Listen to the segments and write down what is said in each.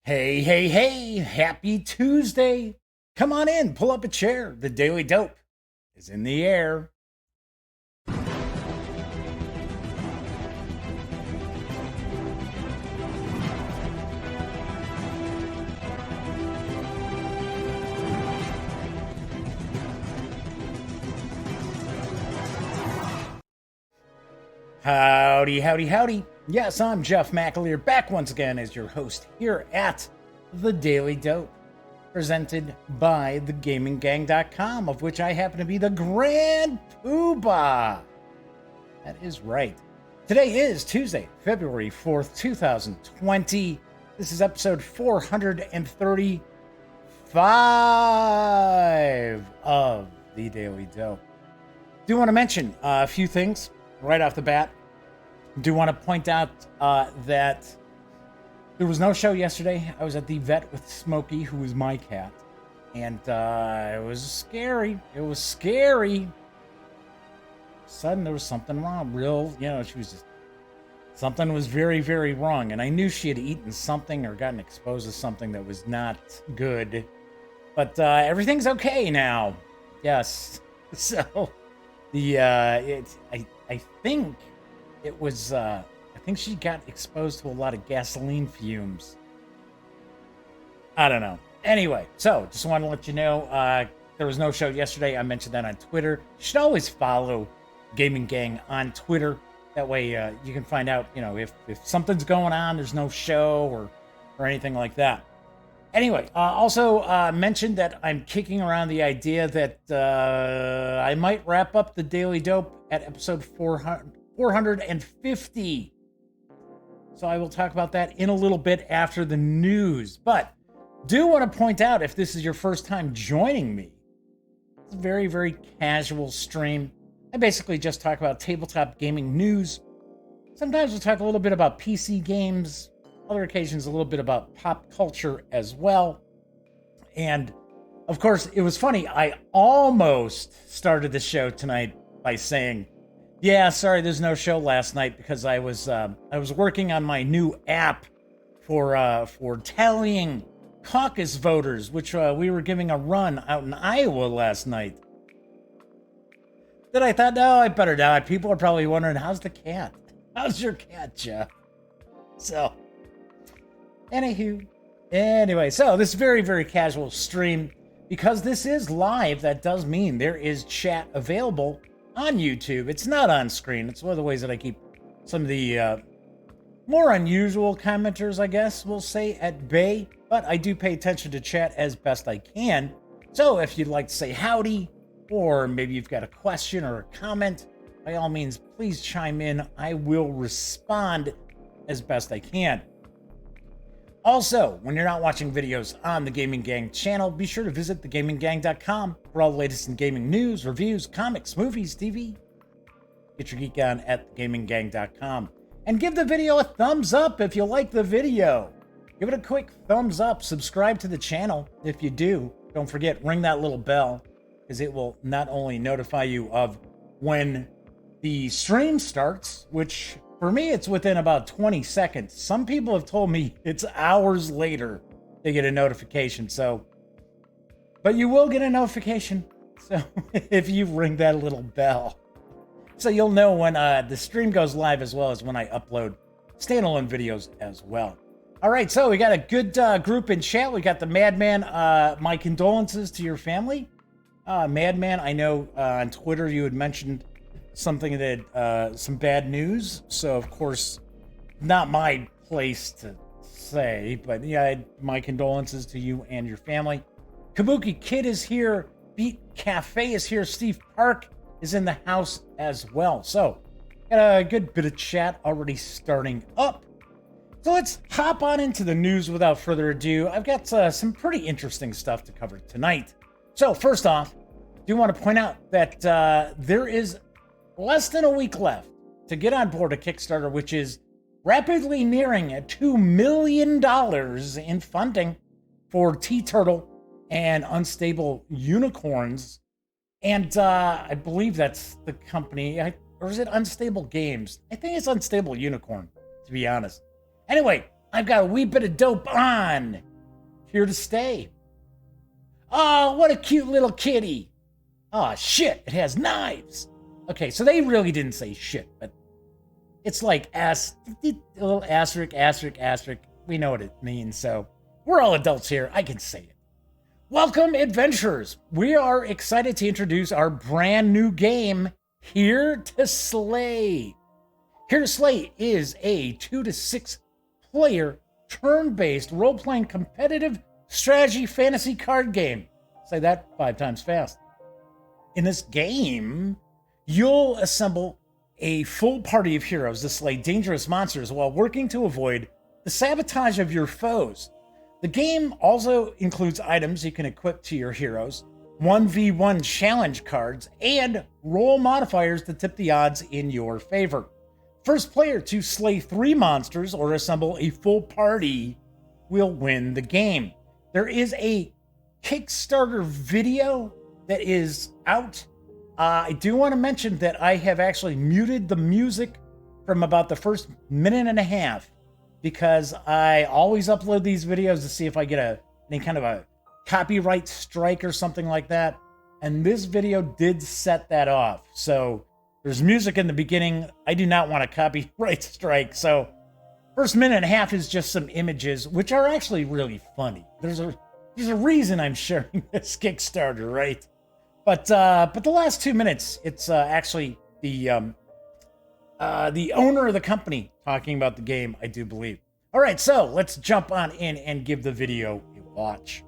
Hey, hey, hey, happy Tuesday. Come on in, pull up a chair. The Daily Dope is in the air. Howdy, howdy, howdy. Yes, I'm Jeff McAleer, back once again as your host here at The Daily Dope, presented by thegaminggang.com, of which I happen to be the Grand Poobah. That is right. Today is Tuesday, February 4th, 2020. This is episode 435 of The Daily Dope. Do want to mention a few things right off the bat. Do want to point out that there was no show yesterday. I was at the vet with Smokey, who is my cat, and it was scary. It was scary. Sudden, there was something wrong. She was just something was very, very wrong, and I knew she had eaten something or gotten exposed to something that was not good. But everything's okay now. Yes. So I think it was. I think she got exposed to a lot of gasoline fumes. I don't know. Anyway, so just wanted to let you know there was no show yesterday. I mentioned that on Twitter. You should always follow Gaming Gang on Twitter. That way you can find out, if something's going on, there's no show or anything like that. Anyway, also mentioned that I'm kicking around the idea that I might wrap up the Daily Dope at episode 450. So I will talk about that in a little bit after the news. But do want to point out, if this is your first time joining me, it's a very, very casual stream. I basically just talk about tabletop gaming news. Sometimes we'll talk a little bit about PC games. Other occasions, a little bit about pop culture as well. And, of course, it was funny. I almost started the show tonight by saying, yeah, sorry, there's no show last night because I was working on my new app for tallying caucus voters, which we were giving a run out in Iowa last night. Then I thought, no, I better not. People are probably wondering, how's the cat? How's your cat, Jeff? So, anyway, so this very, very casual stream. Because this is live, that does mean there is chat available on YouTube. It's not on screen. It's one of the ways that I keep some of the more unusual commenters, I guess we'll say, at bay. But I do pay attention to chat as best I can. So if you'd like to say howdy, or maybe you've got a question or a comment, by all means, please chime in. I will respond as best I can. Also, when you're not watching videos on the Gaming Gang channel, be sure to visit thegaminggang.com for all the latest in gaming news, reviews, comics, movies, TV. Get your geek on at thegaminggang.com. And give the video a thumbs up if you like the video. Give it a quick thumbs up. Subscribe to the channel if you do. Don't forget, ring that little bell, because it will not only notify you of when the stream starts, which for me, it's within about 20 seconds. Some people have told me it's hours later they get a notification. But you will get a notification. So if you ring that little bell, so you'll know when the stream goes live, as well as when I upload standalone videos as well. All right, so we got a good group in chat. We got the Madman. My condolences to your family. Madman, I know on Twitter you had mentioned something that some bad news, so of course not my place to say, but yeah, my condolences to you and your family. Kabuki Kid is here, Beat Cafe is here, Steve Park is in the house as well. So got a good bit of chat already starting up, so let's hop on into the news without further ado. I've got some pretty interesting stuff to cover tonight. So first off, I do want to point out that there is less than a week left to get on board a Kickstarter, which is rapidly nearing $2 million in funding for Tea Turtle and Unstable Unicorns. And I believe that's the company, or is it Unstable Games? I think it's Unstable Unicorn, to be honest. Anyway, I've got a wee bit of dope on. Here to stay. Oh, what a cute little kitty. Oh, shit, it has knives. Okay, so they really didn't say shit, but it's like a little asterisk. We know what it means, so we're all adults here. I can say it. Welcome, adventurers. We are excited to introduce our brand new game, Here to Slay. Here to Slay is a 2 to 6 player, turn-based, role-playing, competitive strategy fantasy card game. Say that 5 times fast. In this game, you'll assemble a full party of heroes to slay dangerous monsters while working to avoid the sabotage of your foes. The game also includes items you can equip to your heroes, 1v1 challenge cards, and roll modifiers to tip the odds in your favor. First player to slay 3 monsters or assemble a full party will win the game. There is a Kickstarter video that is out. I do want to mention that I have actually muted the music from about the first minute and a half because I always upload these videos to see if I get any kind of a copyright strike or something like that. And this video did set that off. So there's music in the beginning. I do not want a copyright strike. So first minute and a half is just some images, which are actually really funny. There's a reason I'm sharing this Kickstarter, right? But the last 2 minutes, it's actually the owner of the company talking about the game, I do believe. All right, so let's jump on in and give the video a watch.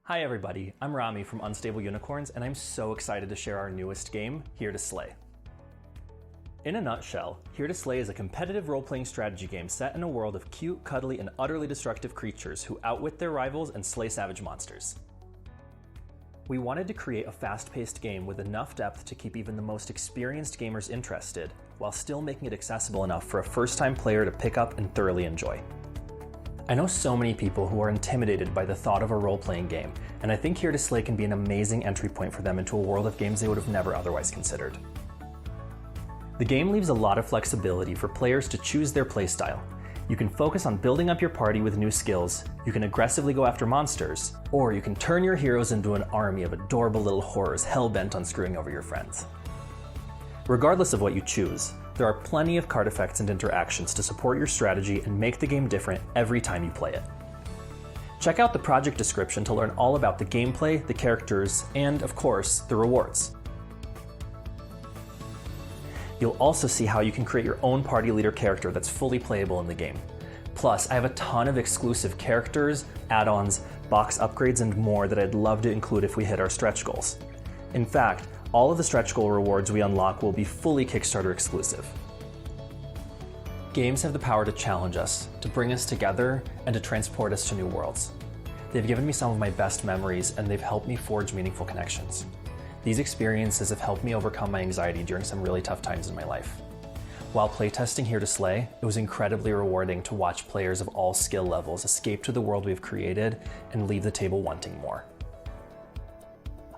Hi everybody, I'm Rami from Unstable Unicorns, and I'm so excited to share our newest game, Here to Slay. In a nutshell, Here to Slay is a competitive role-playing strategy game set in a world of cute, cuddly, and utterly destructive creatures who outwit their rivals and slay savage monsters. We wanted to create a fast-paced game with enough depth to keep even the most experienced gamers interested, while still making it accessible enough for a first-time player to pick up and thoroughly enjoy. I know so many people who are intimidated by the thought of a role-playing game, and I think Here to Slay can be an amazing entry point for them into a world of games they would have never otherwise considered. The game leaves a lot of flexibility for players to choose their playstyle. You can focus on building up your party with new skills, you can aggressively go after monsters, or you can turn your heroes into an army of adorable little horrors hell-bent on screwing over your friends. Regardless of what you choose, there are plenty of card effects and interactions to support your strategy and make the game different every time you play it. Check out the project description to learn all about the gameplay, the characters, and, of course, the rewards. You'll also see how you can create your own party leader character that's fully playable in the game. Plus, I have a ton of exclusive characters, add-ons, box upgrades, and more that I'd love to include if we hit our stretch goals. In fact, all of the stretch goal rewards we unlock will be fully Kickstarter exclusive. Games have the power to challenge us, to bring us together, and to transport us to new worlds. They've given me some of my best memories, and they've helped me forge meaningful connections. These experiences have helped me overcome my anxiety during some really tough times in my life. While playtesting Here to Slay, it was incredibly rewarding to watch players of all skill levels escape to the world we've created and leave the table wanting more.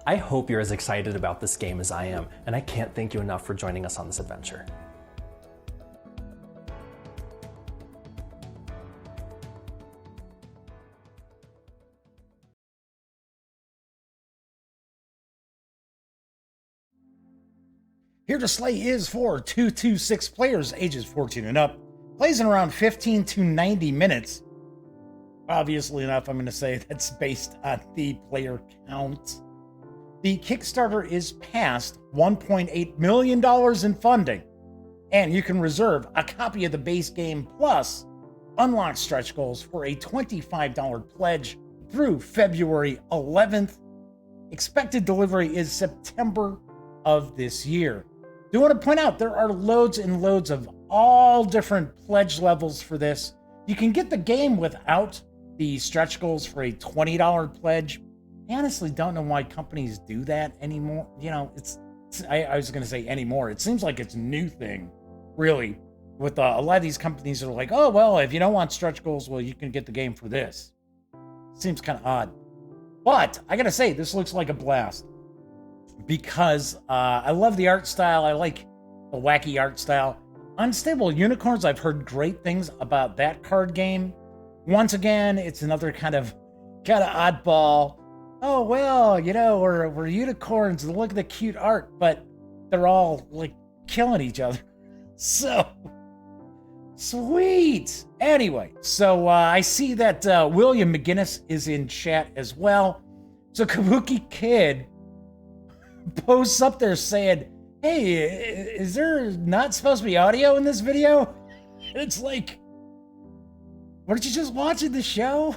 I hope you're as excited about this game as I am, and I can't thank you enough for joining us on this adventure. Here to Slay is for 2 to 6 players, ages 14 and up. Plays in around 15 to 90 minutes. Obviously enough, I'm going to say that's based on the player count. The Kickstarter is past $1.8 million in funding, and you can reserve a copy of the base game plus unlock stretch goals for a $25 pledge through February 11th. Expected delivery is September of this year. Do want to point out there are loads and loads of all different pledge levels for this. You can get the game without the stretch goals for a $20 pledge. I honestly don't know why companies do that anymore. You know, I was going to say anymore. It seems like it's a new thing, really, with a lot of these companies that are like, oh, well, if you don't want stretch goals, well, you can get the game for this. Seems kind of odd. But I got to say, this looks like a blast. Because I love the art style. I like the wacky art style. Unstable Unicorns, I've heard great things about that card game. Once again, it's another kind of oddball. Oh, well, you know, we're unicorns and look at the cute art, but they're all like killing each other. So sweet. Anyway, so I see that William McGinnis is in chat as well. So Kabuki Kid posts up there saying, hey, is there not supposed to be audio in this video? It's like, weren't you just watching the show?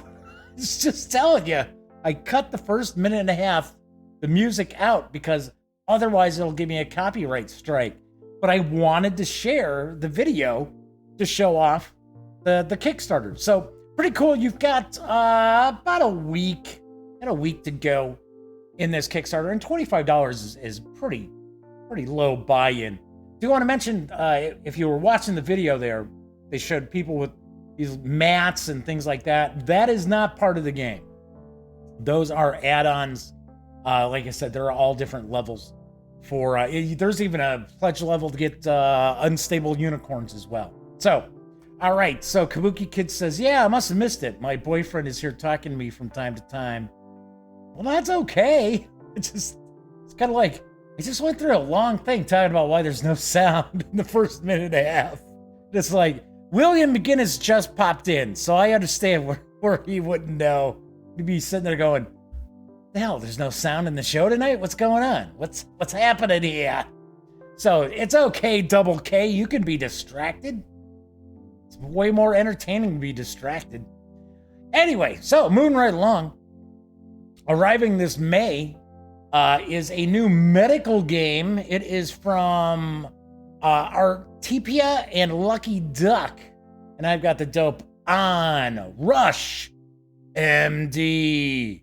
It's just telling you. I cut the first minute and a half, the music out, because otherwise it'll give me a copyright strike. But I wanted to share the video to show off the Kickstarter. So pretty cool. You've got about a week to go in this Kickstarter, and $25 is pretty low buy-in. Do want to mention, if you were watching the video there, they showed people with these mats and things like that. That is not part of the game. Those are add-ons. Like I said, there are all different levels for, there's even a pledge level to get Unstable Unicorns as well. So, all right, so Kabuki Kid says, yeah, I must have missed it. My boyfriend is here talking to me from time to time. Well, that's okay. It's kind of like, I just went through a long thing talking about why there's no sound in the first minute and a half. It's like, William McGinnis just popped in, so I understand where he wouldn't know. He'd be sitting there going, the hell, there's no sound in the show tonight? What's going on? What's happening here? So it's okay, Double K. You can be distracted. It's way more entertaining to be distracted. Anyway, so moving right along. Arriving this May is a new medical game. It is from Artepia and Lucky Duck. And I've got the dope on Rush MD.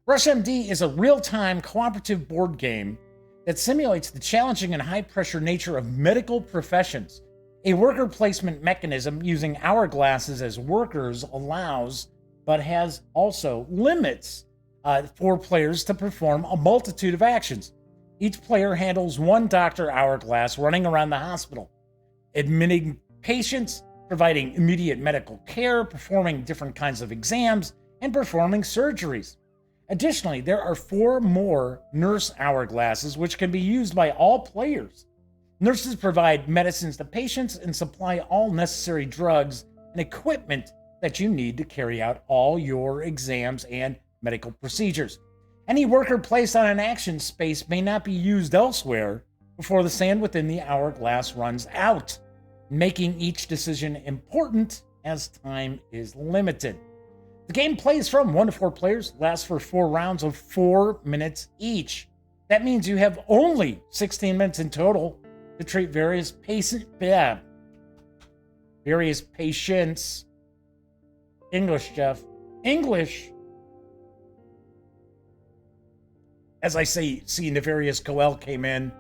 Rush MD is a real-time cooperative board game that simulates the challenging and high-pressure nature of medical professions. A worker placement mechanism using hourglasses as workers allows, but has also limits for players to perform a multitude of actions. Each player handles one doctor hourglass running around the hospital, admitting patients, providing immediate medical care, performing different kinds of exams, and performing surgeries. Additionally, there are 4 more nurse hourglasses which can be used by all players. Nurses provide medicines to patients and supply all necessary drugs and equipment that you need to carry out all your exams and medical procedures. Any worker placed on an action space may not be used elsewhere before the sand within the hourglass runs out, making each decision important as time is limited. The game plays from 1 to 4 players, lasts for 4 rounds of 4 minutes each. That means you have only 16 minutes in total to treat various patients. English, Jeff. English. As I say, seeing the various Coel came in.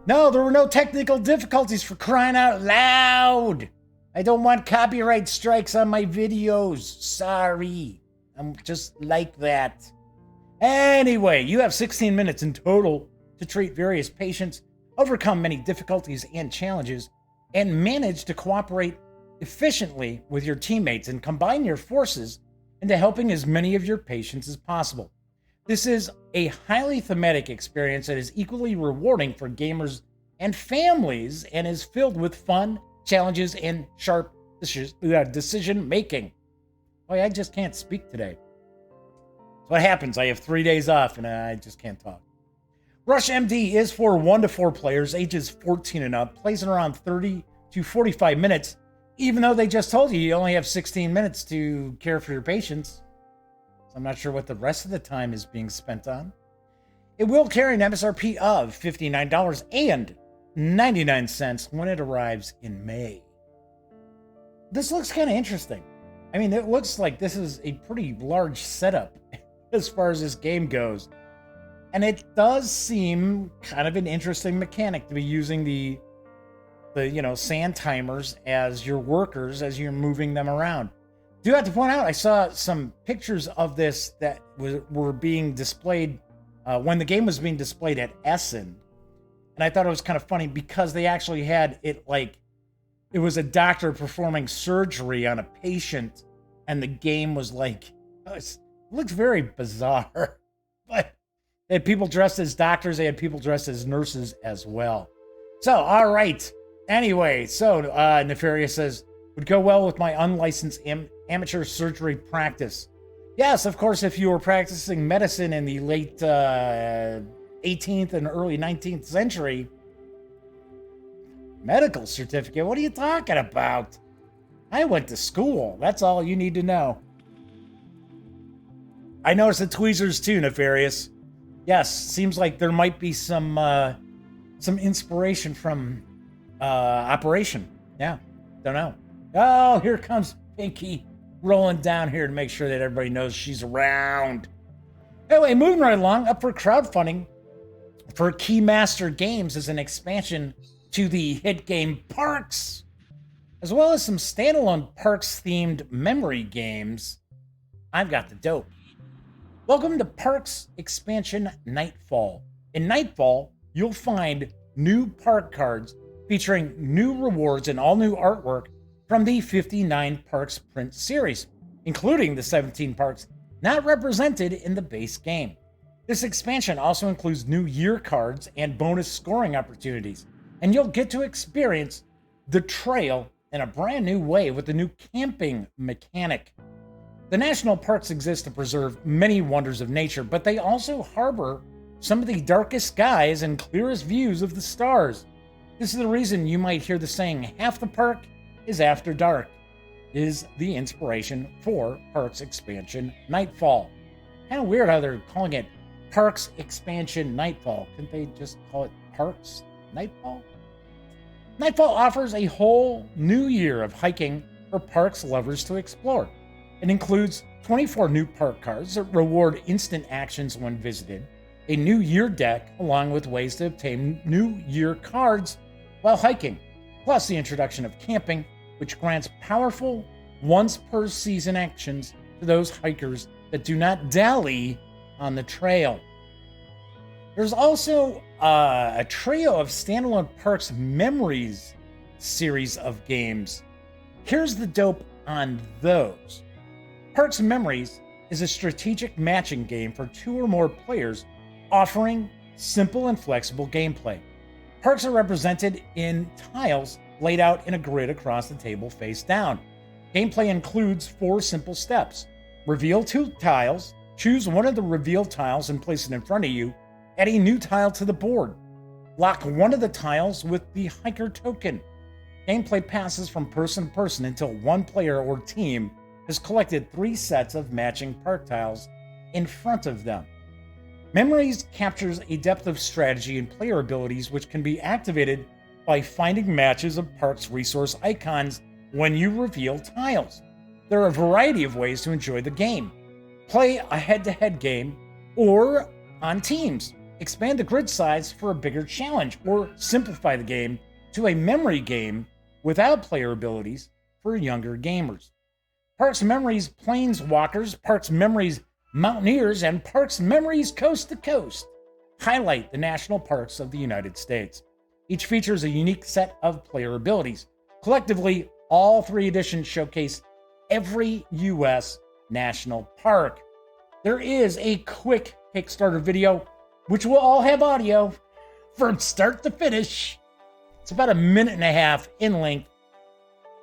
No, there were no technical difficulties, for crying out loud. I don't want copyright strikes on my videos. Sorry. I'm just like that. Anyway, you have 16 minutes in total to treat various patients, overcome many difficulties and challenges, and manage to cooperate efficiently with your teammates and combine your forces into helping as many of your patients as possible. This is a highly thematic experience that is equally rewarding for gamers and families and is filled with fun, challenges, and sharp decision making. Boy, I just can't speak today. That's what happens. I have 3 days off and I just can't talk. Rush MD is for 1 to 4 players, ages 14 and up, plays in around 30 to 45 minutes, even though they just told you only have 16 minutes to care for your patients. So I'm not sure what the rest of the time is being spent on. It will carry an MSRP of $59.99 when it arrives in May. This looks kind of interesting. I mean, it looks like this is a pretty large setup as far as this game goes. And it does seem kind of an interesting mechanic to be using the sand timers as your workers as you're moving them around. Do have to point out, I saw some pictures of this that were being displayed when the game was being displayed at Essen. And I thought it was kind of funny because they actually had it like it was a doctor performing surgery on a patient, and the game was like, it looks very bizarre. But they had people dressed as doctors, they had people dressed as nurses as well. So, all right. Anyway, so Nefarious says, would go well with my unlicensed amateur surgery practice. Yes, of course, if you were practicing medicine in the late 18th and early 19th century, medical certificate, what are you talking about? I went to school. That's all you need to know. I noticed the tweezers too, Nefarious. Yes, seems like there might be some inspiration from Operation. Yeah, don't know. Oh, here comes Pinky rolling down here to make sure that everybody knows she's around. Anyway, moving right along, up for crowdfunding for Keymaster Games as an expansion to the hit game Parks, as well as some standalone Parks-themed memory games. I've got the dope. Welcome to Parks Expansion Nightfall. In Nightfall, you'll find new park cards featuring new rewards and all new artwork from the 59 Parks print series, including the 17 parks not represented in the base game. This expansion also includes new year cards and bonus scoring opportunities, and you'll get to experience the trail in a brand new way with the new camping mechanic. The national parks exist to preserve many wonders of nature, but they also harbor some of the darkest skies and clearest views of the stars. This is the reason you might hear the saying, half the park is after dark, is the inspiration for Parks Expansion Nightfall. Kind of weird how they're calling it Parks Expansion Nightfall. Couldn't they just call it Parks Nightfall? Nightfall offers a whole new year of hiking for parks lovers to explore. It includes 24 new park cards that reward instant actions when visited, a new year deck, along with ways to obtain new year cards while hiking, plus the introduction of camping, which grants powerful once-per-season actions to those hikers that do not dally on the trail. There's also a trio of standalone Parks Memories series of games. Here's the dope on those. Parks Memories is a strategic matching game for 2 or more players, offering simple and flexible gameplay. Parks are represented in tiles laid out in a grid across the table face down. Gameplay includes 4 simple steps. Reveal 2 tiles, choose one of the revealed tiles and place it in front of you, add a new tile to the board. Lock one of the tiles with the hiker token. Gameplay passes from person to person until one player or team has collected 3 sets of matching park tiles in front of them. Memories captures a depth of strategy and player abilities which can be activated by finding matches of parks resource icons when you reveal tiles. There are a variety of ways to enjoy the game. Play a head-to-head game or on teams. Expand the grid size for a bigger challenge, or simplify the game to a memory game without player abilities for younger gamers. Parks Memories Planeswalkers, Parks Memories Mountaineers and Parks Memories Coast to Coast highlight the national parks of the United States. Each features a unique set of player abilities. Collectively, all 3 editions showcase every U.S. national park. There is a quick Kickstarter video, which will all have audio from start to finish. It's about 1.5 minutes in length.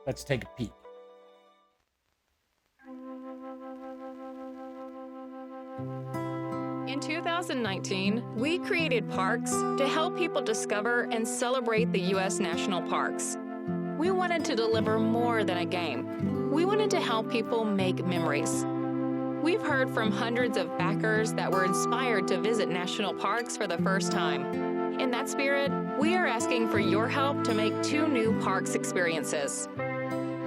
Let's take a peek. In 2019, we created Parks to help people discover and celebrate the U.S. national parks. We wanted to deliver more than a game. We wanted to help people make memories. We've heard from hundreds of backers that were inspired to visit national parks for the first time. In that spirit, we are asking for your help to make 2 new parks experiences.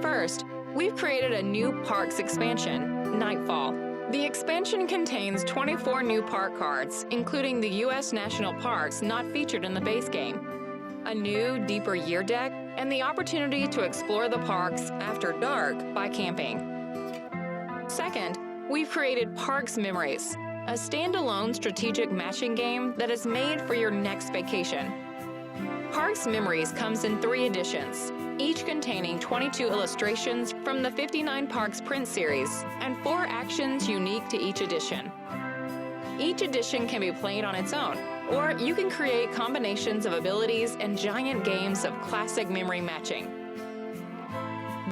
First, we've created a new parks expansion, Nightfall. The expansion contains 24 new park cards, including the U.S. national parks not featured in the base game, a new, deeper year deck, and the opportunity to explore the parks after dark by camping. Second, we've created Parks Memories, a standalone strategic matching game that is made for your next vacation. Parks Memories comes in 3 editions, each containing 22 illustrations from the 59 Parks print series and 4 actions unique to each edition. Each edition can be played on its own, or you can create combinations of abilities and giant games of classic memory matching.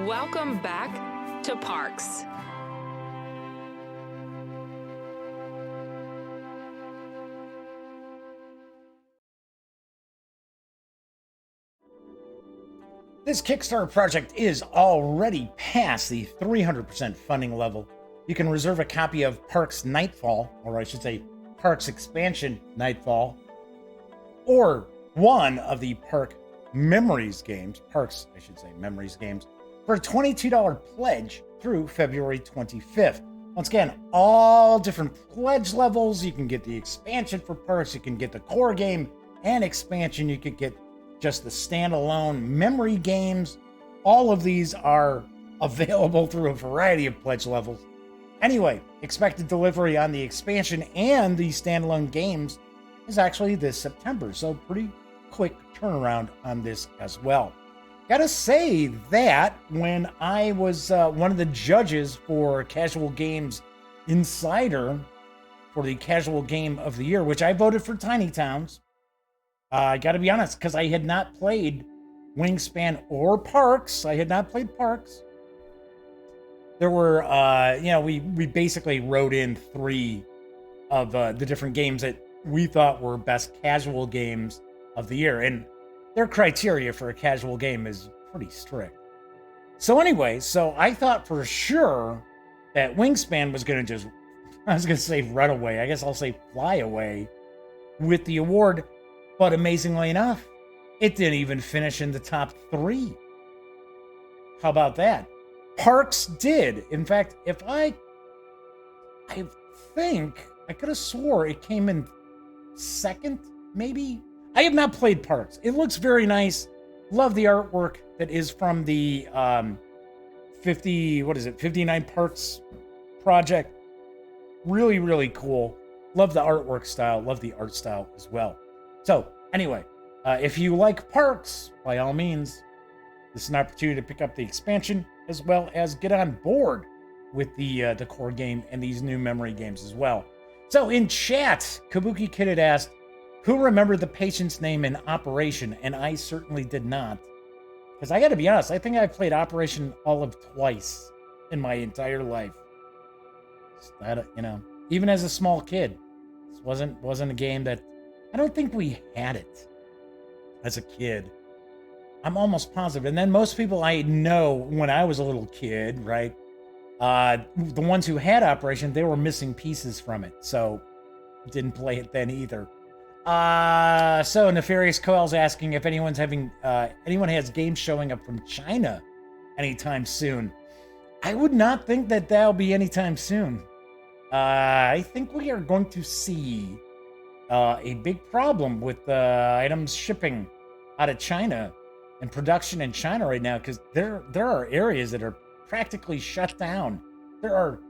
Welcome back to Parks. This Kickstarter project is already past the 300% funding level. You can reserve a copy of Parks Nightfall, or I should say Parks Expansion Nightfall, or one of the Parks Memories games, for a $22 pledge through February 25th. Once again, all different pledge levels. You can get the expansion for Parks, you can get the core game and expansion, you could get just the standalone memory games. All of these are available through a variety of pledge levels. Anyway, expected delivery on the expansion and the standalone games is actually this September, so pretty quick turnaround on this as well. Gotta say that when I was one of the judges for Casual Games Insider for the Casual Game of the Year, which I voted for Tiny Towns, I gotta be honest, because I had not played Wingspan or Parks. I had not played Parks. There were, we basically wrote in 3 of the different games that we thought were best casual games of the year. And their criteria for a casual game is pretty strict. So anyway, I thought for sure that Wingspan was going to just, I was going to say run away. I guess I'll say fly away with the award. But amazingly enough, it didn't even finish in the top 3. How about that? Parks did. In fact, I think I could have swore it came in 2nd, maybe? I have not played Parks. It looks very nice. Love the artwork that is from the 59 Parks project. Really, really cool. Love the artwork style. Love the art style as well. So, anyway, if you like Parks, by all means, this is an opportunity to pick up the expansion as well as get on board with the core game and these new memory games as well. So, in chat, Kabuki Kid had asked, who remembered the patient's name in Operation? And I certainly did not. Because I gotta be honest, I think I've played Operation Olive twice in my entire life. Even as a small kid, this wasn't a game that I don't think we had it as a kid. I'm almost positive. And then most people I know when I was a little kid, right? The ones who had Operation, they were missing pieces from it. So didn't play it then either. So Nefarious Coel's asking if anyone has games showing up from China anytime soon. I would not think that that'll be anytime soon. I think we are going to see a big problem with items shipping out of China and production in China right now, because there are areas that are practically shut down. There are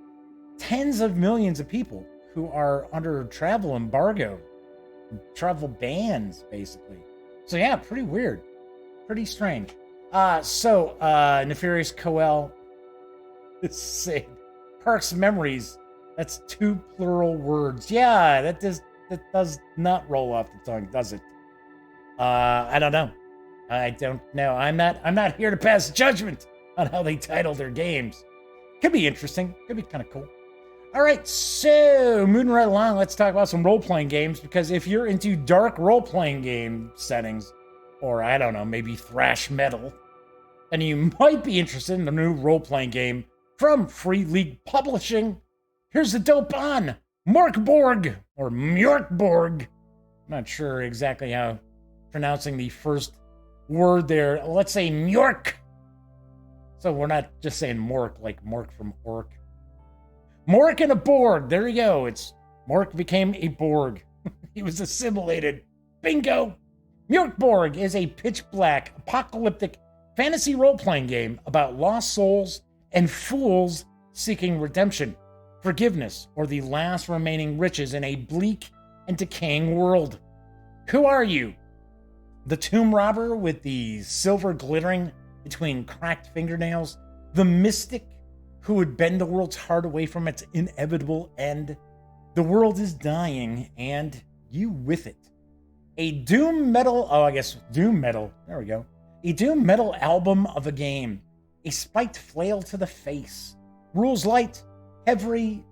tens of millions of people who are under travel embargo, travel bans, basically. So yeah, pretty weird, pretty strange. Nefarious Coel is saying Parks Memories. That's 2 plural words. Yeah, that does not roll off the tongue, does it? I don't know. I don't know. I'm not here to pass judgment on how they title their games. Could be interesting. Could be kind of cool. All right, so moving right along, let's talk about some role-playing games, because if you're into dark role-playing game settings, or I don't know, maybe thrash metal, then you might be interested in the new role-playing game from Free League Publishing. Here's the dope on Morkborg, or Mjorkborg. I'm not sure exactly how pronouncing the first word there. Let's say Mjork. So we're not just saying Mork like Mork from Ork. Mork and a Borg. There you go. Mork became a Borg. He was assimilated. Bingo. Mjorkborg is a pitch-black, apocalyptic fantasy role-playing game about lost souls and fools seeking redemption, forgiveness, or the last remaining riches in a bleak and decaying world. Who are you? The tomb robber with the silver glittering between cracked fingernails? The mystic who would bend the world's heart away from its inevitable end? The world is dying, and you with it. A doom metal, doom metal, there we go. A doom metal album of a game. A spiked flail to the face. Rules light, heavy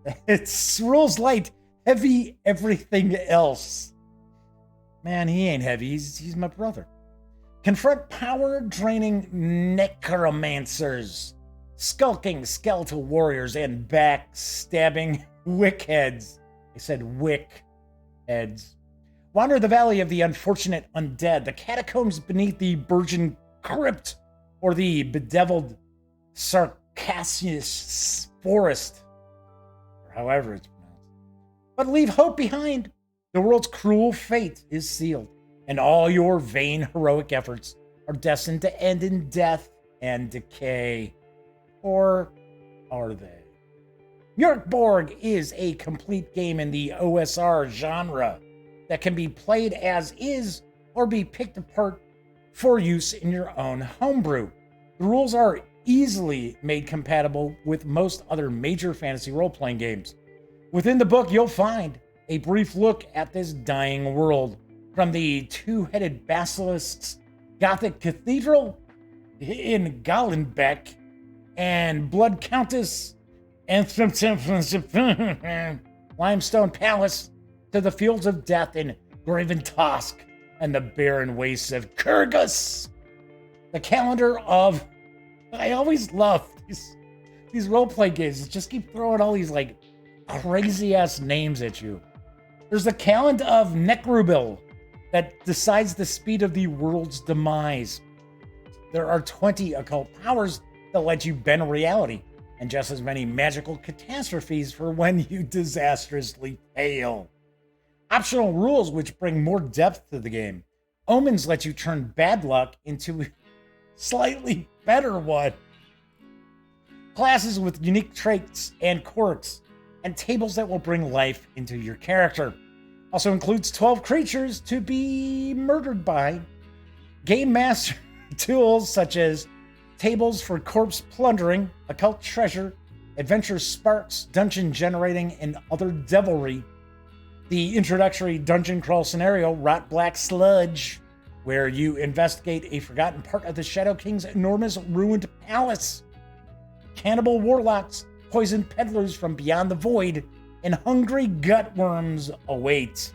everything else. Man, he ain't heavy, he's my brother. Confront power-draining necromancers, skulking skeletal warriors, and backstabbing wickheads. I said wick heads. Wander the valley of the unfortunate undead, the catacombs beneath the Virgin Crypt, or the bedeviled Sarcassius Forest, or however it's pronounced. But leave hope behind. The world's cruel fate is sealed, and all your vain heroic efforts are destined to end in death and decay. Or are they? Mjorkborg is a complete game in the OSR genre that can be played as is or be picked apart for use in your own homebrew. The rules are easily made compatible with most other major fantasy role-playing games. Within the book, you'll find a brief look at this dying world, from the two-headed basilisks Gothic Cathedral in Gallenbeck and Blood Countess and Limestone Palace to the fields of death in Graventosk and the barren wastes of Kyrgyz. The calendar of... I always love these role-play games. Just keep throwing all these like crazy-ass names at you. There's the calendar of Nekrubil that decides the speed of the world's demise. There are 20 occult powers that let you bend reality, and just as many magical catastrophes for when you disastrously fail. Optional rules which bring more depth to the game. Omens let you turn bad luck into slightly better one. Classes with unique traits and quirks, and tables that will bring life into your character. Also includes 12 creatures to be murdered by. Game master tools such as tables for corpse plundering, occult treasure, adventure sparks, dungeon generating, and other devilry. The introductory dungeon crawl scenario, Rot Black Sludge, where you investigate a forgotten part of the Shadow King's enormous ruined palace. Cannibal warlocks, poisoned peddlers from beyond the void, and hungry gutworms await.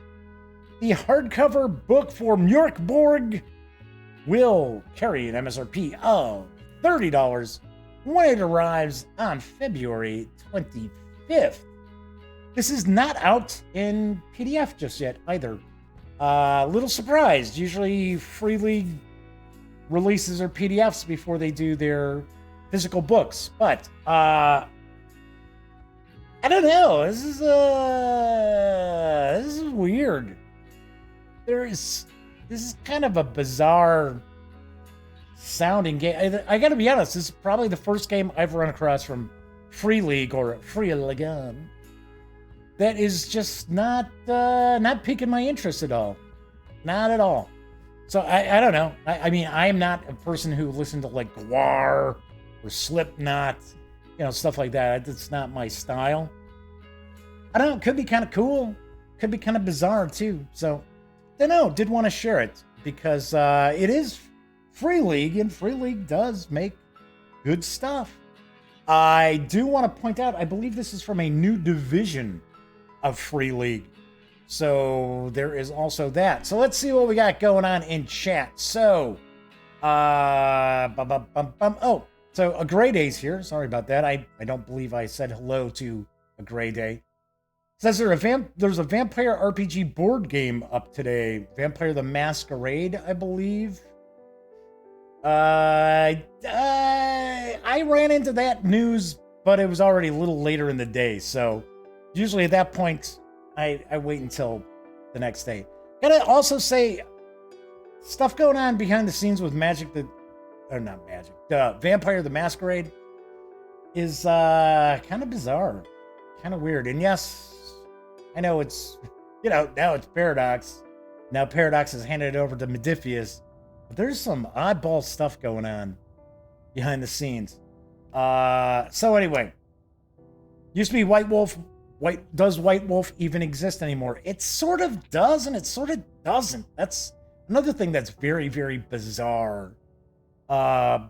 The hardcover book for Mjorkborg will carry an MSRP of $30 when it arrives on February 25th. This is not out in PDF just yet either. Little surprised. Usually Free League releases their PDFs before they do their physical books, but I don't know. This is weird. This is kind of a bizarre sounding game. I gotta be honest, this is probably the first game I've run across from Free League or Free League that is just not piquing my interest at all. Not at all. So I don't know. I mean, I am not a person who listened to like Gwar or Slipknot, stuff like that. It's not my style. I don't know. Could be kind of cool. Could be kind of bizarre too. So, I don't know. Did want to share it because it is Free League, and Free League does make good stuff. I do want to point out, I believe this is from a new division of Free League. So there is also that. So let's see what we got going on in chat. So, oh, so a Gray Day's here. Sorry about that. I don't believe I said hello to a Gray Day. Says there's a vampire RPG board game up today. Vampire the Masquerade, I believe. I ran into that news, but it was already a little later in the day. So usually at that point, I wait until the next day. Gotta also say, stuff going on behind the scenes with Vampire the Masquerade is kind of bizarre, kind of weird. And yes, I know it's, now it's Paradox. Now Paradox has handed it over to Modiphius. But there's some oddball stuff going on behind the scenes. So anyway, used to be White Wolf. Does White Wolf even exist anymore? It sort of does, and it sort of doesn't. That's another thing that's very, very bizarre.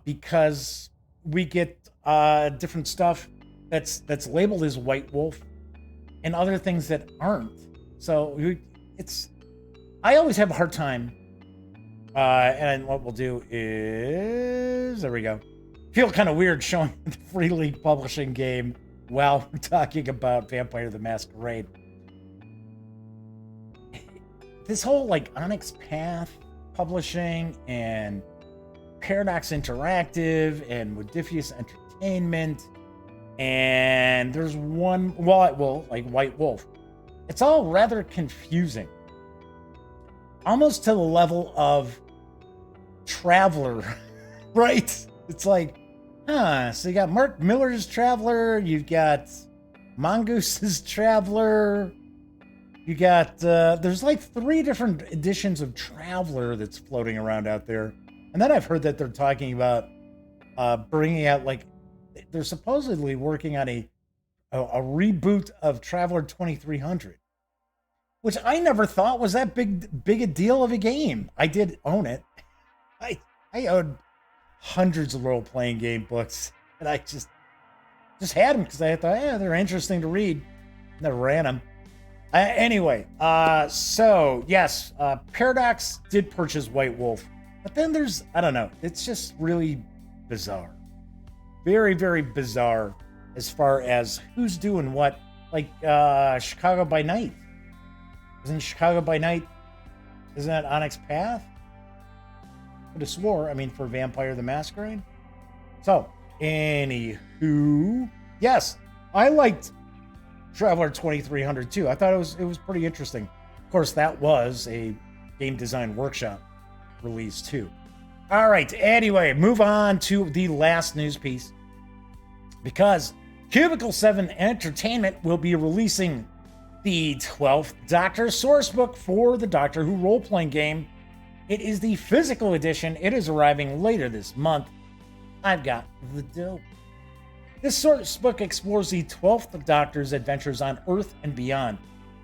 Because we get different stuff that's labeled as White Wolf, and other things that aren't. So I always have a hard time. And what we'll do is, there we go. Feel kind of weird showing the Free League publishing game while we're talking about Vampire the Masquerade. This whole like Onyx Path publishing and Paradox Interactive and Modiphius Entertainment, and there's one, like White Wolf. It's all rather confusing. Almost to the level of Traveler, right? It's like, so you got Mark Miller's Traveler, you've got Mongoose's Traveler, you got, there's like 3 different editions of Traveler that's floating around out there. And then I've heard that they're talking about bringing out, like, they're supposedly working on a reboot of Traveler 2300. Which I never thought was that big a deal of a game. I did own it. I owned hundreds of role-playing game books, and I just had them because I thought, they're interesting to read. Never ran them. Anyway, so yes, Paradox did purchase White Wolf, but then there's, I don't know, it's just really bizarre. Very, very bizarre as far as who's doing what. Like Chicago by Night. Isn't Chicago by Night, isn't that Onyx Path? Could have swore, for Vampire the Masquerade. So, anywho, yes, I liked Traveler 2300 too. I thought it was pretty interesting. Of course, that was a Game Design Workshop release too. All right, anyway, move on to the last news piece. Because Cubicle 7 Entertainment will be releasing the 12th Doctor Sourcebook for the Doctor Who role-playing game. It is the physical edition. It is arriving later this month. I've got the dough. This sourcebook explores the 12th Doctor's adventures on Earth and beyond,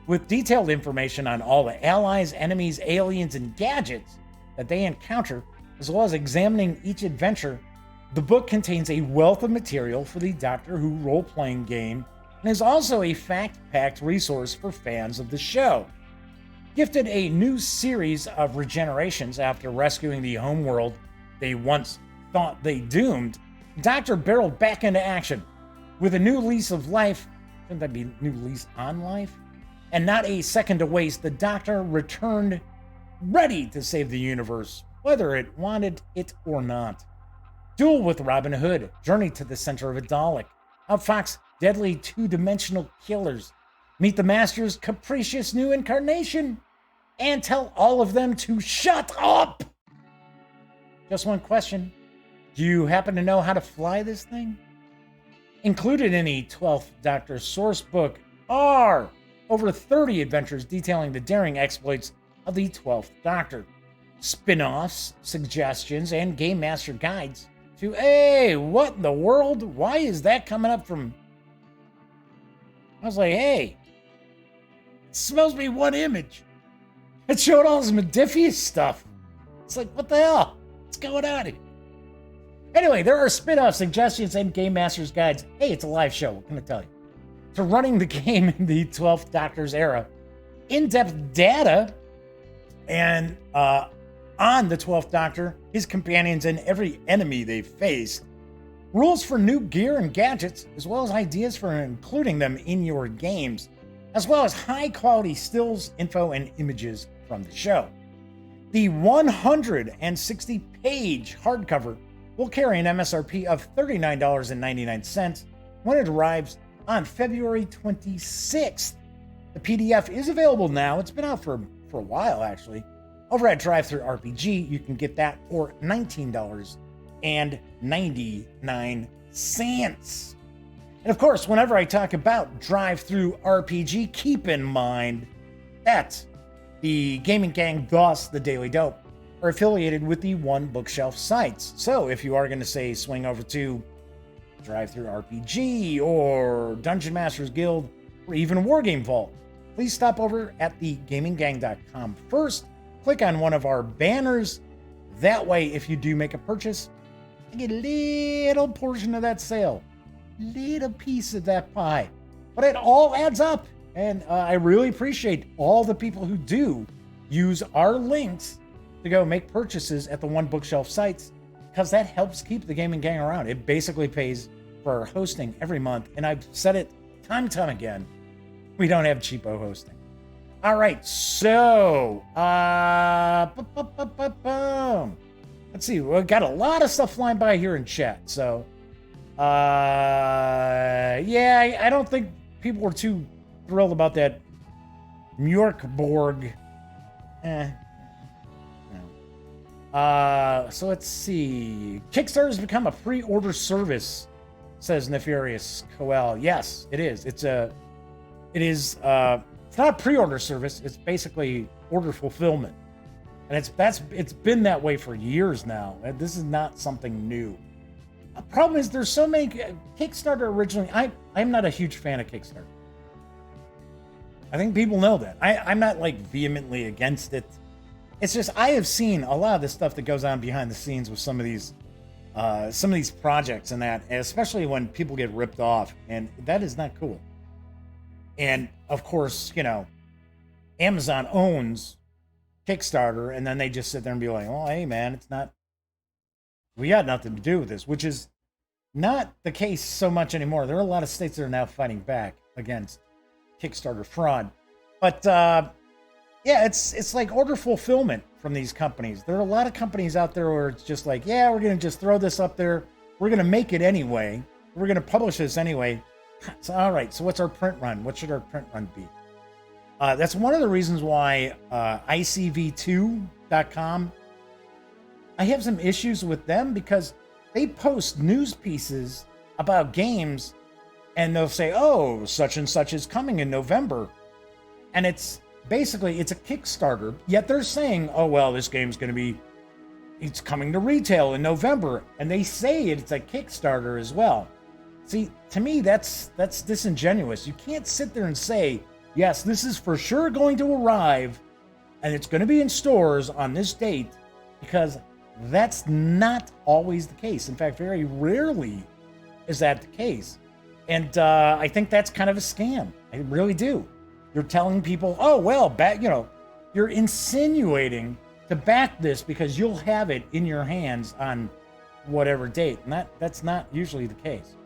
with detailed information on all the allies, enemies, aliens, and gadgets that they encounter, as well as examining each adventure. The book contains a wealth of material for the Doctor Who role-playing game, and is also a fact-packed resource for fans of the show. Gifted a new series of regenerations after rescuing the homeworld they once thought they doomed, Doctor barreled back into action. With a new lease of life, shouldn't that be new lease on life? And not a second to waste, the Doctor returned ready to save the universe, whether it wanted it or not. Duel with Robin Hood, journey to the center of a Dalek, outfox deadly two-dimensional killers, meet the Master's capricious new incarnation, and tell all of them to shut up! Just one question. Do you happen to know how to fly this thing? Included in the 12th Doctor sourcebook are over 30 adventures detailing the daring exploits of the 12th Doctor, spin-offs, suggestions, and Game Master guides to, hey, what in the world? Why is that coming up from... I was like, hey, it smells me one image. It showed all this Modiphius stuff. It's like, what the hell? What's going on here? Anyway, there are spin-off suggestions and Game Master's guides. Hey, it's a live show. What can I tell you? To running the game in the 12th Doctor's era. In-depth data and on the 12th Doctor, his companions, and every enemy they've faced. Rules for new gear and gadgets, as well as ideas for including them in your games, as well as high-quality stills, info, and images from the show. The 160-page hardcover will carry an MSRP of $39.99 when it arrives on February 26th. The PDF is available now. It's been out for a while, actually. Over at Drive-Thru RPG, you can get that for $19.99. And of course, whenever I talk about Drive-Thru RPG, keep in mind that the Gaming Gang, thus the Daily Dope, are affiliated with the One Bookshelf sites. So if you are going to say swing over to Drive-Thru RPG or Dungeon Masters Guild or even Wargame Vault, please stop over at thegaminggang.com first. Click on one of our banners. That way, if you do make a purchase, you get a little portion of that sale, little piece of that pie. But it all adds up. And I really appreciate all the people who do use our links to go make purchases at the One Bookshelf sites, because that helps keep the Gaming Gang around. It basically pays for our hosting every month. And I've said it time and time again, we don't have cheapo hosting. All right, so let's see. We've got a lot of stuff flying by here in chat. So, yeah, I don't think people were too thrilled about that Mjorkborg. No. So let's see. Kickstarter has become a pre-order service, says Nefarious Coel. Yes, it is. It's not a pre-order service. It's basically order fulfillment, and it's been that way for years now. This is not something new. The problem is there's so many. Kickstarter originally, I'm not a huge fan of Kickstarter. I think people know that. I'm not like vehemently against it. It's just I have seen a lot of the stuff that goes on behind the scenes with some of these projects and that, and especially when people get ripped off, and that is not cool. And of course, you know, Amazon owns Kickstarter, and then they just sit there and be like, "Oh, hey, man, we got nothing to do with this," which is not the case so much anymore. There are a lot of states that are now fighting back against Kickstarter fraud, but yeah, it's like order fulfillment from these companies. There are a lot of companies out there where it's just like, yeah, we're gonna just throw this up there, we're gonna make it anyway, we're gonna publish this anyway. So, all right, so what's our print run? What should our print run be? That's one of the reasons why ICV2.com, I have some issues with them, because they post news pieces about games and they'll say, oh, such and such is coming in November. And it's basically, it's a Kickstarter, yet they're saying, oh, well, this game's going to be, it's coming to retail in November. And they say it's a Kickstarter as well. See, to me, that's disingenuous. You can't sit there and say, yes, this is for sure going to arrive and it's going to be in stores on this date, because that's not always the case. In fact, very rarely is that the case. And I think that's kind of a scam. I really do. You're telling people, oh, well, you're insinuating to back this because you'll have it in your hands on whatever date. And that's not usually the case.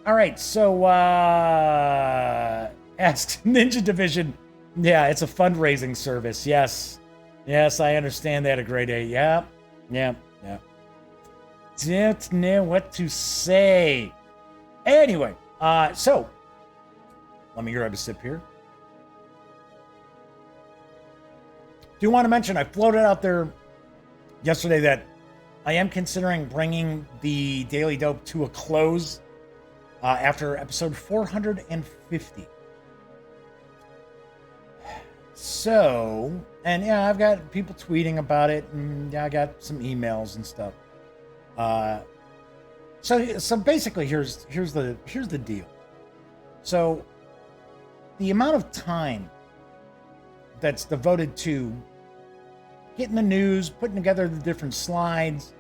All right, so asked Ninja Division. Yeah, it's a fundraising service. Yes, I understand that a grade A. Yeah. Don't know what to say. Anyway, so let me grab a sip here. Do want to mention, I floated out there yesterday that I am considering bringing the Daily Dope to a close after episode 450. So, and yeah, I've got people tweeting about it, and yeah, I got some emails and stuff. So basically, here's the deal. So, the amount of time that's devoted to getting the news, putting together the different slides,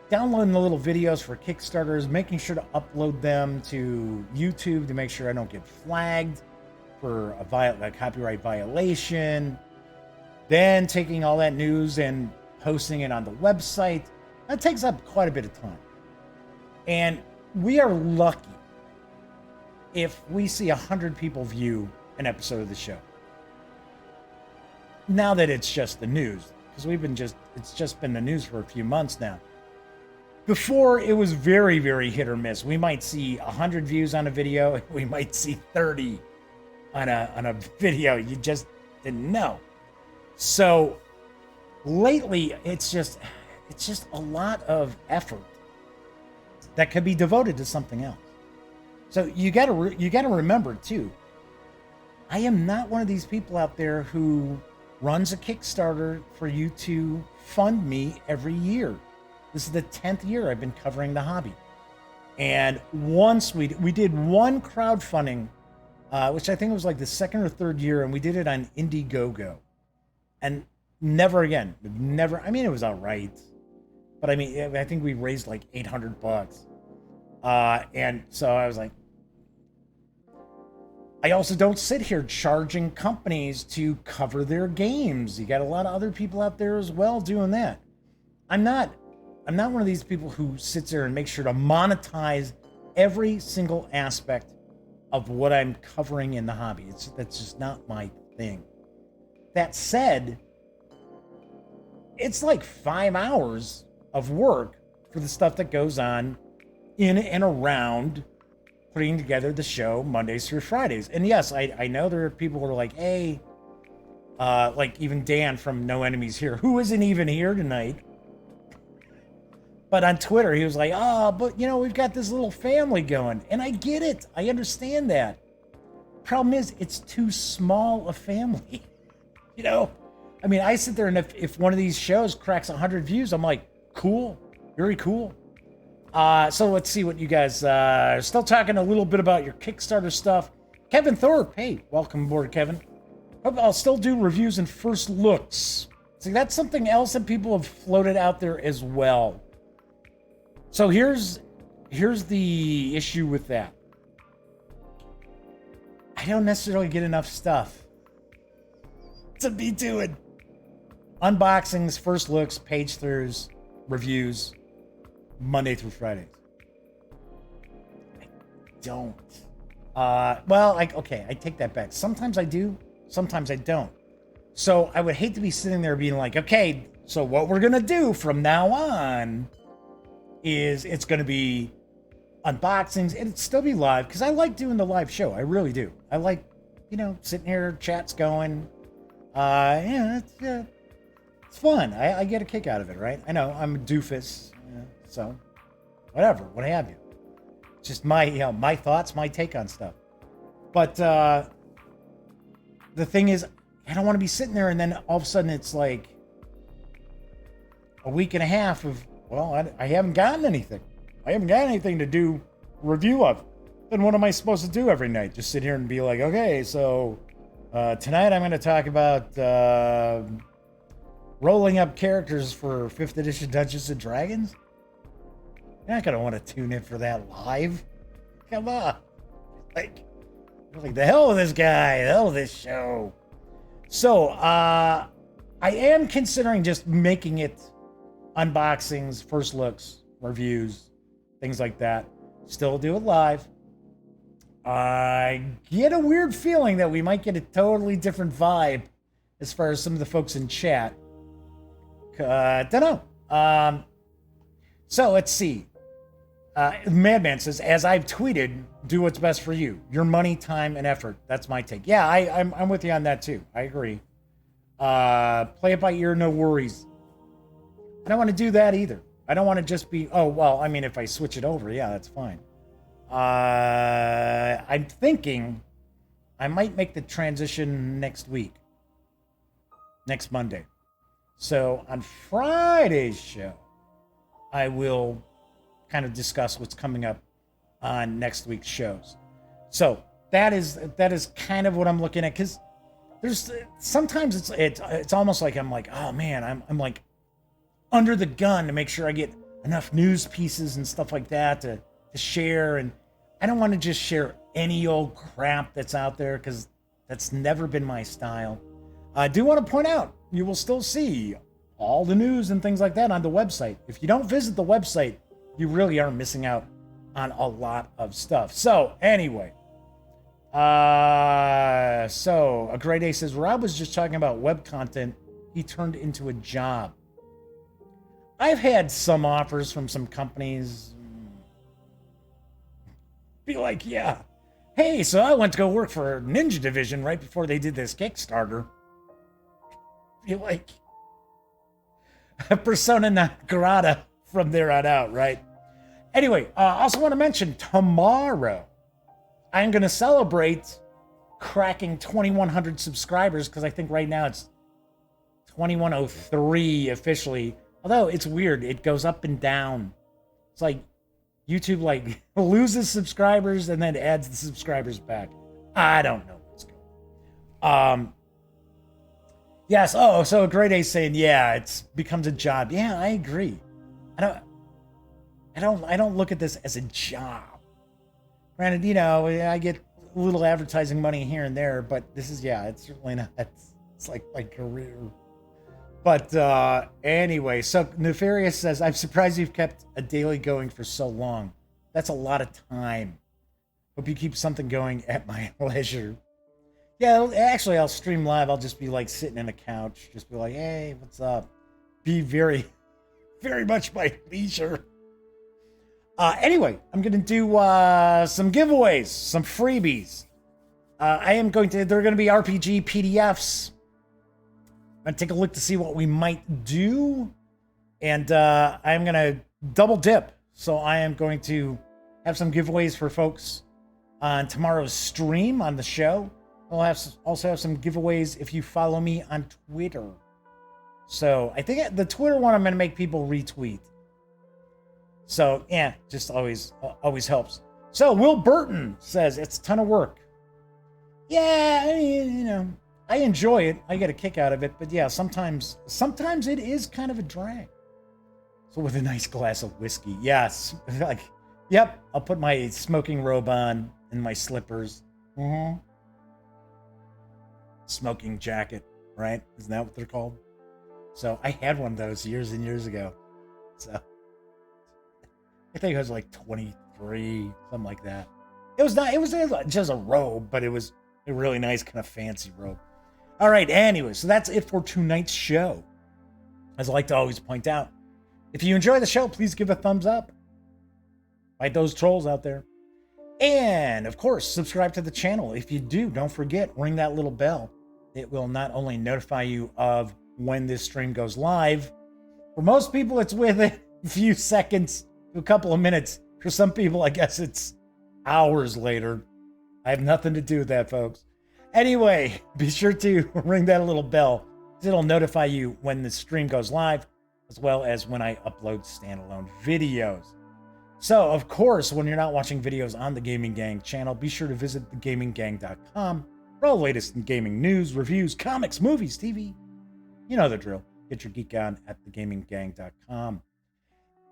downloading the little videos for Kickstarters, making sure to upload them to YouTube to make sure I don't get flagged for a copyright violation, then taking all that news and posting it on the website, that takes up quite a bit of time. And we are lucky if we see 100 people view an episode of the show. Now that it's just the news, because it's just been the news for a few months now. Before, it was very, very hit or miss. We might see 100 views on a video, we might see 30 on a video. You just didn't know. So lately, it's just a lot of effort that could be devoted to something else. So you gotta remember too, I am not one of these people out there who runs a Kickstarter for you to fund me every year. This is the 10th year I've been covering the hobby. And once we did one crowdfunding, which I think was like the second or third year, and we did it on Indiegogo. And never again. Never. I mean, it was all right. But I mean, I think we raised like $800. And so I was like, I also don't sit here charging companies to cover their games. You got a lot of other people out there as well doing that. I'm not one of these people who sits there and makes sure to monetize every single aspect of what I'm covering in the hobby. That's just not my thing. That said, it's like 5 hours of work for the stuff that goes on in and around putting together the show Mondays through Fridays. And yes, I know there are people who are like, hey, like even Dan from No Enemies Here, who isn't even here tonight. But on Twitter, he was like, oh, but you know, we've got this little family going. And I get it. I understand that. Problem is, it's too small a family. You know? I mean, I sit there and if one of these shows cracks 100 views, I'm like, cool. Very cool. So let's see what you guys are still talking a little bit about your Kickstarter stuff. Kevin Thorpe, hey, welcome aboard, Kevin. I'll still do reviews and first looks. See, that's something else that people have floated out there as well. So here's the issue with that. I don't necessarily get enough stuff to be doing unboxings, first looks, page throughs, reviews, Monday through Fridays. I don't. Well, okay, I take that back. Sometimes I do, sometimes I don't. So I would hate to be sitting there being like, okay, so what we're gonna do from now on is it's going to be unboxings, and it'd still be live, because I like doing the live show. I really do. I like, you know, sitting here, chat's going. Yeah, it's fun. I get a kick out of it, right? I know, I'm a doofus, so whatever, what have you. Just my thoughts, my take on stuff. But the thing is, I don't want to be sitting there and then all of a sudden it's like a week and a half of, well, I haven't gotten anything. I haven't got anything to do review of. Then what am I supposed to do every night? Just sit here and be like, okay, so tonight I'm going to talk about rolling up characters for 5th edition Dungeons and Dragons? You're not going to want to tune in for that live. Come on. Like the hell with this guy, the hell with this show. So, I am considering just making it unboxings, first looks, reviews, things like that. Still do it live. I get a weird feeling that we might get a totally different vibe as far as some of the folks in chat. Don't know. So let's see. Madman says, as I've tweeted, do what's best for you. Your money, time, and effort. That's my take. Yeah, I'm with you on that too. I agree. Play it by ear, no worries. I don't want to do that either. I don't want to just be, oh, well, I mean, if I switch it over, yeah, that's fine. I'm thinking I might make the transition next week. Next Monday. So on Friday's show, I will kind of discuss what's coming up on next week's shows. So that is kind of what I'm looking at, because there's sometimes it's almost like I'm like, oh man, I'm like under the gun to make sure I get enough news pieces and stuff like that to share, and I don't want to just share any old crap that's out there, because that's never been my style. I do want to point out, you will still see all the news and things like that on the website. If you don't visit the website, you really are missing out on a lot of stuff. So anyway, so a Great A says, Rob was just talking about web content he turned into a job. I've had some offers from some companies be like, yeah, hey, so I went to go work for Ninja Division right before they did this Kickstarter. Be like, persona non grata from there on out, right? Anyway, I also want to mention tomorrow I'm going to celebrate cracking 2,100 subscribers, because I think right now it's 2,103 officially. Although it's weird, it goes up and down. It's like YouTube like loses subscribers and then adds the subscribers back. I don't know what's going on. Yes. Oh, so a Great A saying, yeah, it becomes a job. Yeah, I agree. I don't look at this as a job. Granted, you know, I get a little advertising money here and there, but this is, yeah, it's certainly not. It's like my career. But anyway, so Nefarious says, I'm surprised you've kept a daily going for so long. That's a lot of time. Hope you keep something going at my leisure. Yeah, actually, I'll stream live. I'll just be like sitting in a couch. Just be like, hey, what's up? Be very, very much my leisure. Anyway, I'm going to do some giveaways, some freebies. They're going to be RPG PDFs. I'm going to take a look to see what we might do. And I'm going to double dip. So I am going to have some giveaways for folks on tomorrow's stream on the show. I'll also have some giveaways if you follow me on Twitter. So I think the Twitter one I'm going to make people retweet. So yeah, just always helps. So Will Burton says it's a ton of work. Yeah, I mean, you know, I enjoy it. I get a kick out of it. But yeah, sometimes it is kind of a drag. So with a nice glass of whiskey, yes, like, yep, I'll put my smoking robe on and my slippers. Mm-hmm. Smoking jacket, right? Isn't that what they're called? So I had one of those years and years ago. So I think I was like 23, something like that. It was just a robe, but it was a really nice kind of fancy robe. All right, anyway, so that's it for tonight's show. As I like to always point out, if you enjoy the show, please give a thumbs up. Fight those trolls out there. And, of course, subscribe to the channel. If you do, don't forget, ring that little bell. It will not only notify you of when this stream goes live. For most people, it's within a few seconds to a couple of minutes. For some people, I guess it's hours later. I have nothing to do with that, folks. Anyway, be sure to ring that little bell, because it'll notify you when the stream goes live, as well as when I upload standalone videos. So, of course, when you're not watching videos on the Gaming Gang channel, be sure to visit thegaminggang.com for all the latest in gaming news, reviews, comics, movies, TV. You know the drill. Get your geek on at thegaminggang.com.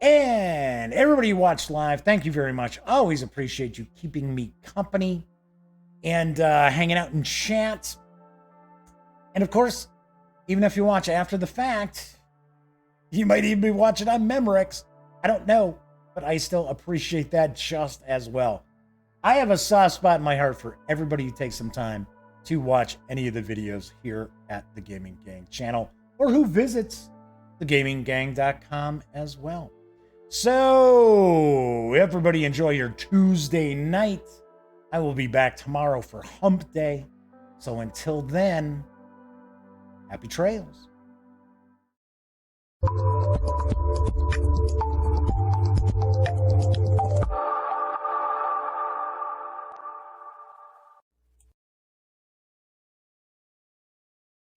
And everybody who watched live, thank you very much. Always appreciate you keeping me company and hanging out in chat. And, of course, even if you watch after the fact, you might even be watching on Memorex. I don't know. But I still appreciate that just as well. I have a soft spot in my heart for everybody who takes some time to watch any of the videos here at the Gaming Gang channel, or who visits thegaminggang.com as well. So, everybody enjoy your Tuesday night. I will be back tomorrow for Hump Day. So until then, happy trails.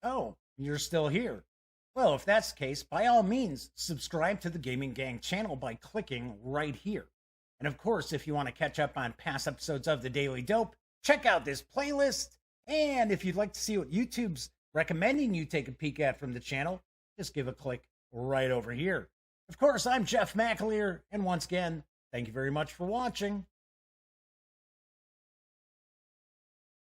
Oh, you're still here. Well, if that's the case, by all means, subscribe to the Gaming Gang channel by clicking right here. And of course, if you want to catch up on past episodes of The Daily Dope, check out this playlist. And if you'd like to see what YouTube's recommending you take a peek at from the channel, just give a click right over here. Of course, I'm Jeff McAleer, and once again, thank you very much for watching.